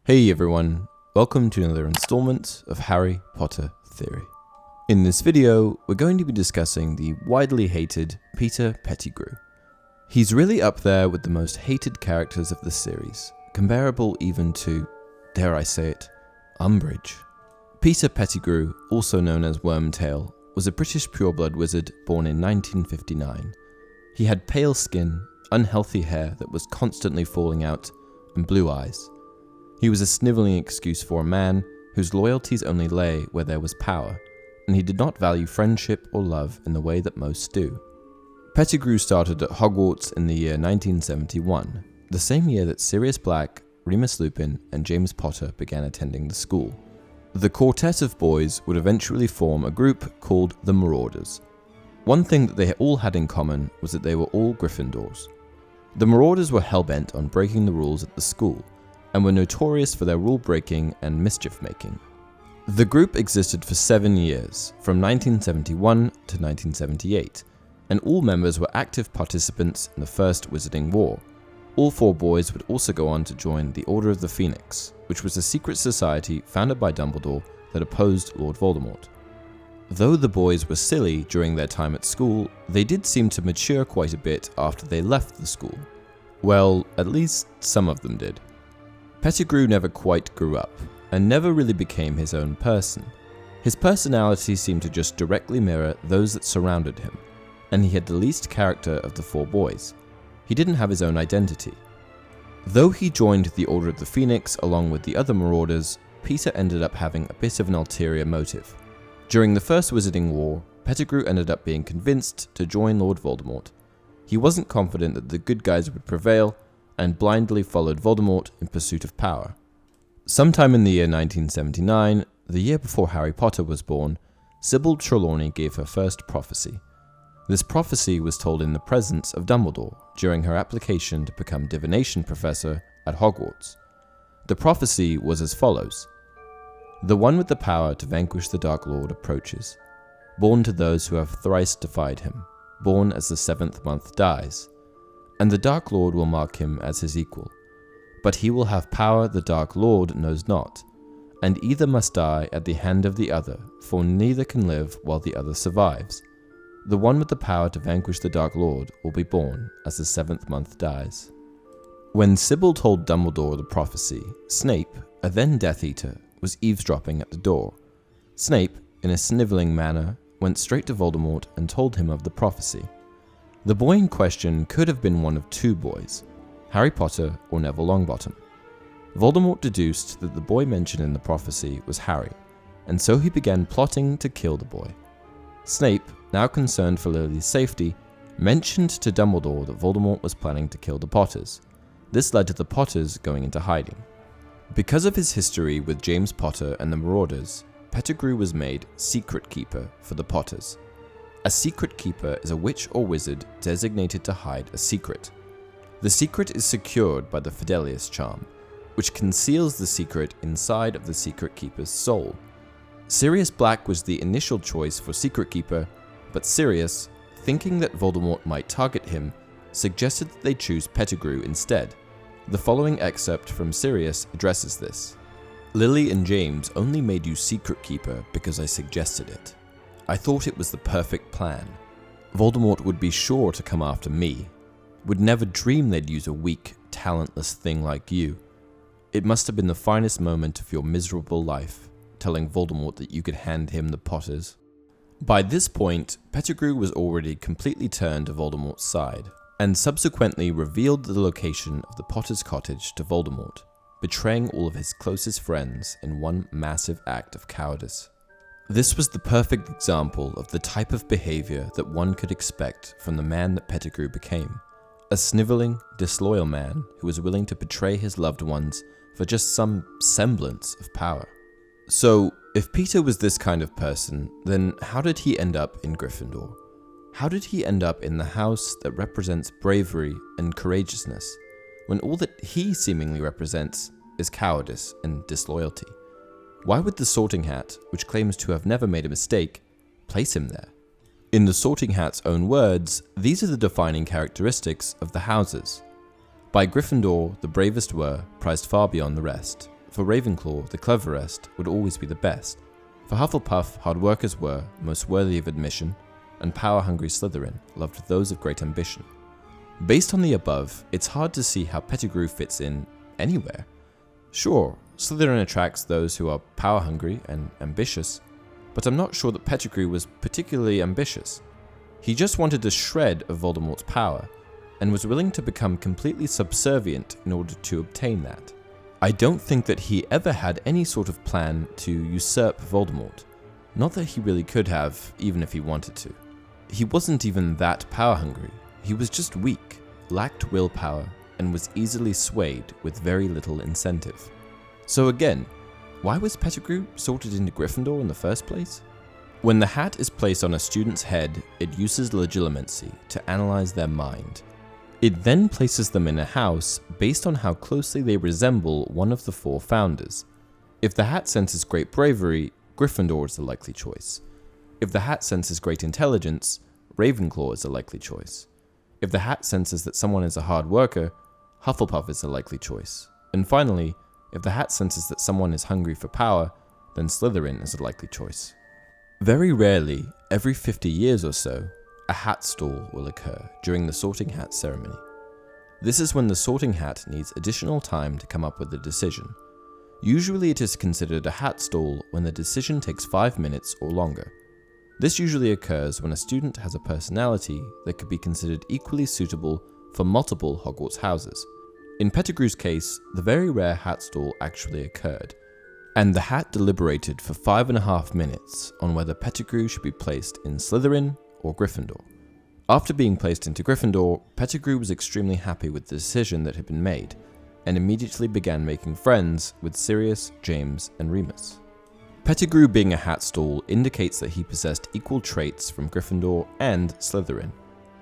Hey everyone, welcome to another installment of Harry Potter Theory. In this video, we're going to be discussing the widely hated Peter Pettigrew. He's really up there with the most hated characters of the series, comparable even to, dare I say it, Umbridge. Peter Pettigrew, also known as Wormtail, was a British pureblood wizard born in 1959. He had pale skin, unhealthy hair that was constantly falling out, and blue eyes. He was a snivelling excuse for a man whose loyalties only lay where there was power, and he did not value friendship or love in the way that most do. Pettigrew started at Hogwarts in the year 1971, the same year that Sirius Black, Remus Lupin, and James Potter began attending the school. The quartet of boys would eventually form a group called the Marauders. One thing that they all had in common was that they were all Gryffindors. The Marauders were hellbent on breaking the rules at the school, and were notorious for their rule-breaking and mischief-making. The group existed for 7 years, from 1971 to 1978, and all members were active participants in the First Wizarding War. All 4 boys would also go on to join the Order of the Phoenix, which was a secret society founded by Dumbledore that opposed Lord Voldemort. Though the boys were silly during their time at school, they did seem to mature quite a bit after they left the school. Well, at least some of them did. Pettigrew never quite grew up, and never really became his own person. His personality seemed to just directly mirror those that surrounded him, and he had the least character of the 4 boys. He didn't have his own identity. Though he joined the Order of the Phoenix along with the other Marauders, Peter ended up having a bit of an ulterior motive. During the First Wizarding War, Pettigrew ended up being convinced to join Lord Voldemort. He wasn't confident that the good guys would prevail, and blindly followed Voldemort in pursuit of power. Sometime in the year 1979, the year before Harry Potter was born, Sybil Trelawney gave her first prophecy. This prophecy was told in the presence of Dumbledore during her application to become divination professor at Hogwarts. The prophecy was as follows: "The one with the power to vanquish the Dark Lord approaches, born to those who have thrice defied him, born as the 7th month dies. And the Dark Lord will mark him as his equal. But he will have power the Dark Lord knows not, and either must die at the hand of the other, for neither can live while the other survives. The one with the power to vanquish the Dark Lord will be born as the 7th month dies." When Sybil told Dumbledore the prophecy, Snape, a then Death Eater, was eavesdropping at the door. Snape, in a snivelling manner, went straight to Voldemort and told him of the prophecy. The boy in question could have been one of 2 boys, Harry Potter or Neville Longbottom. Voldemort deduced that the boy mentioned in the prophecy was Harry, and so he began plotting to kill the boy. Snape, now concerned for Lily's safety, mentioned to Dumbledore that Voldemort was planning to kill the Potters. This led to the Potters going into hiding. Because of his history with James Potter and the Marauders, Pettigrew was made Secret Keeper for the Potters. A secret keeper is a witch or wizard designated to hide a secret. The secret is secured by the Fidelius charm, which conceals the secret inside of the secret keeper's soul. Sirius Black was the initial choice for secret keeper, but Sirius, thinking that Voldemort might target him, suggested that they choose Pettigrew instead. The following excerpt from Sirius addresses this. "Lily and James only made you secret keeper because I suggested it. I thought it was the perfect plan. Voldemort would be sure to come after me. Would never dream they'd use a weak, talentless thing like you. It must have been the finest moment of your miserable life, telling Voldemort that you could hand him the Potters." By this point, Pettigrew was already completely turned to Voldemort's side, and subsequently revealed the location of the Potter's cottage to Voldemort, betraying all of his closest friends in one massive act of cowardice. This was the perfect example of the type of behavior that one could expect from the man that Pettigrew became. A snivelling, disloyal man who was willing to betray his loved ones for just some semblance of power. So, if Peter was this kind of person, then how did he end up in Gryffindor? How did he end up in the house that represents bravery and courageousness, when all that he seemingly represents is cowardice and disloyalty? Why would the Sorting Hat, which claims to have never made a mistake, place him there? In the Sorting Hat's own words, these are the defining characteristics of the houses. By Gryffindor, the bravest were prized far beyond the rest, for Ravenclaw, the cleverest would always be the best. For Hufflepuff, hard workers were most worthy of admission, and power-hungry Slytherin loved those of great ambition. Based on the above, it's hard to see how Pettigrew fits in anywhere. Sure, Slytherin attracts those who are power-hungry and ambitious, but I'm not sure that Pettigrew was particularly ambitious. He just wanted a shred of Voldemort's power, and was willing to become completely subservient in order to obtain that. I don't think that he ever had any sort of plan to usurp Voldemort. Not that he really could have, even if he wanted to. He wasn't even that power-hungry. He was just weak, lacked willpower, and was easily swayed with very little incentive. So again, why was Pettigrew sorted into Gryffindor in the first place? When the hat is placed on a student's head, it uses legilimency to analyze their mind. It then places them in a house based on how closely they resemble one of the four founders. If the hat senses great bravery, Gryffindor is the likely choice. If the hat senses great intelligence, Ravenclaw is a likely choice. If the hat senses that someone is a hard worker, Hufflepuff is a likely choice. And finally, if the hat senses that someone is hungry for power, then Slytherin is a likely choice. Very rarely, every 50 years or so, a hat stall will occur during the sorting hat ceremony. This is when the sorting hat needs additional time to come up with a decision. Usually it is considered a hat stall when the decision takes 5 minutes or longer. This usually occurs when a student has a personality that could be considered equally suitable for multiple Hogwarts houses. In Pettigrew's case, the very rare hat stall actually occurred, and the hat deliberated for 5.5 minutes on whether Pettigrew should be placed in Slytherin or Gryffindor. After being placed into Gryffindor, Pettigrew was extremely happy with the decision that had been made, and immediately began making friends with Sirius, James, and Remus. Pettigrew being a hat stall indicates that he possessed equal traits from Gryffindor and Slytherin,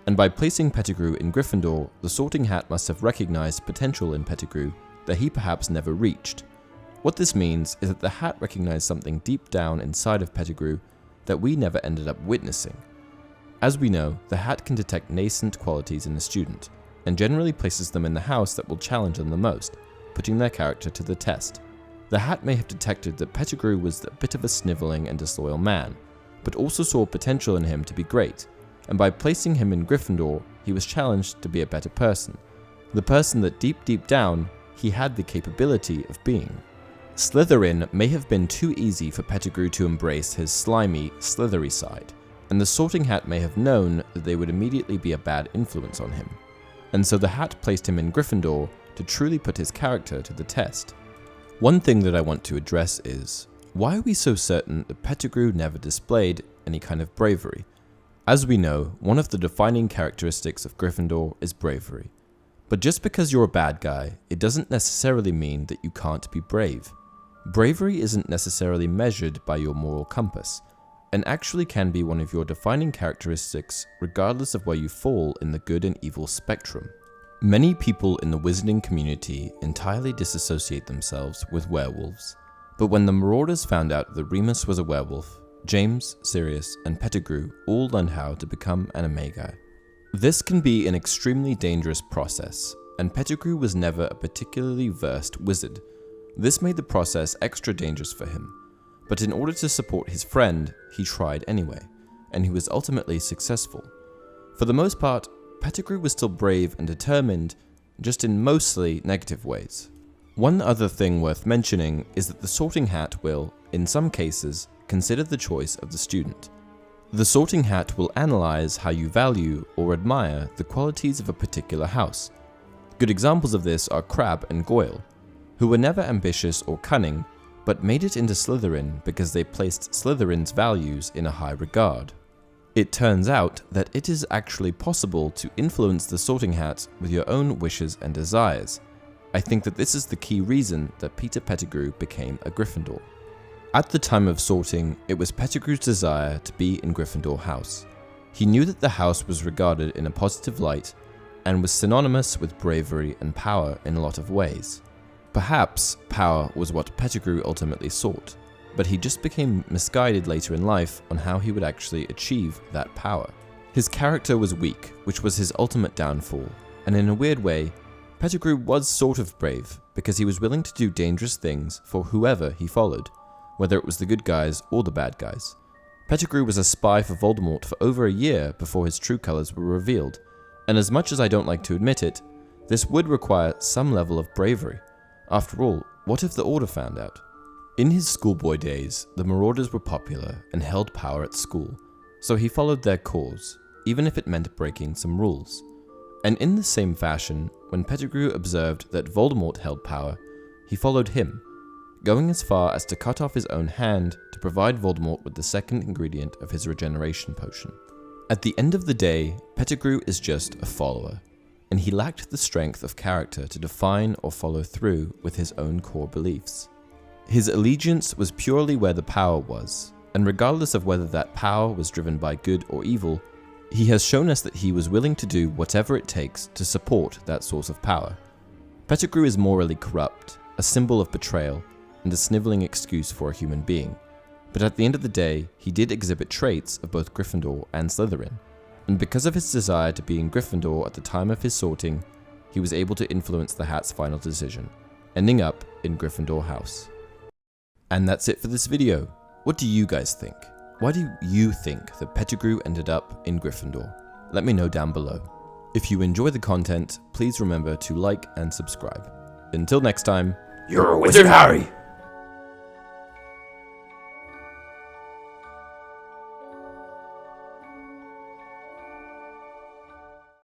and by placing Pettigrew in Gryffindor, the sorting hat must have recognized potential in Pettigrew that he perhaps never reached. What this means is that the hat recognized something deep down inside of Pettigrew that we never ended up witnessing. As we know, the hat can detect nascent qualities in a student, and generally places them in the house that will challenge them the most, putting their character to the test. The hat may have detected that Pettigrew was a bit of a snivelling and disloyal man, but also saw potential in him to be great, and by placing him in Gryffindor, he was challenged to be a better person. The person that deep down, he had the capability of being. Slytherin may have been too easy for Pettigrew to embrace his slimy, slithery side, and the sorting hat may have known that they would immediately be a bad influence on him. And so the hat placed him in Gryffindor to truly put his character to the test. One thing that I want to address is, why are we so certain that Pettigrew never displayed any kind of bravery? As we know, one of the defining characteristics of Gryffindor is bravery. But just because you're a bad guy, it doesn't necessarily mean that you can't be brave. Bravery isn't necessarily measured by your moral compass, and actually can be one of your defining characteristics regardless of where you fall in the good and evil spectrum. Many people in the wizarding community entirely disassociate themselves with werewolves, but when the Marauders found out that Remus was a werewolf, James, Sirius, and Pettigrew all learned how to become animagi. This can be an extremely dangerous process, and Pettigrew was never a particularly versed wizard. This made the process extra dangerous for him, but in order to support his friend, he tried anyway, and he was ultimately successful. For the most part, Pettigrew was still brave and determined, just in mostly negative ways. One other thing worth mentioning is that the sorting hat will, in some cases, consider the choice of the student. The sorting hat will analyze how you value or admire the qualities of a particular house. Good examples of this are Crabbe and Goyle, who were never ambitious or cunning, but made it into Slytherin because they placed Slytherin's values in a high regard. It turns out that it is actually possible to influence the sorting hat with your own wishes and desires. I think that this is the key reason that Peter Pettigrew became a Gryffindor. At the time of sorting, it was Pettigrew's desire to be in Gryffindor House. He knew that the house was regarded in a positive light and was synonymous with bravery and power in a lot of ways. Perhaps power was what Pettigrew ultimately sought, but he just became misguided later in life on how he would actually achieve that power. His character was weak, which was his ultimate downfall, and in a weird way, Pettigrew was sort of brave because he was willing to do dangerous things for whoever he followed, whether it was the good guys or the bad guys. Pettigrew was a spy for Voldemort for over a year before his true colors were revealed, and as much as I don't like to admit it, this would require some level of bravery. After all, what if the Order found out? In his schoolboy days, the Marauders were popular and held power at school, so he followed their cause, even if it meant breaking some rules. And in the same fashion, when Pettigrew observed that Voldemort held power, he followed him, going as far as to cut off his own hand to provide Voldemort with the second ingredient of his regeneration potion. At the end of the day, Pettigrew is just a follower, and he lacked the strength of character to define or follow through with his own core beliefs. His allegiance was purely where the power was, and regardless of whether that power was driven by good or evil, he has shown us that he was willing to do whatever it takes to support that source of power. Pettigrew is morally corrupt, a symbol of betrayal, and a sniveling excuse for a human being, but at the end of the day, he did exhibit traits of both Gryffindor and Slytherin, and because of his desire to be in Gryffindor at the time of his sorting, he was able to influence the Hat's final decision, ending up in Gryffindor House. And that's it for this video. What do you guys think? Why do you think that Pettigrew ended up in Gryffindor? Let me know down below. If you enjoy the content, please remember to like and subscribe. Until next time, you're a wizard, Harry!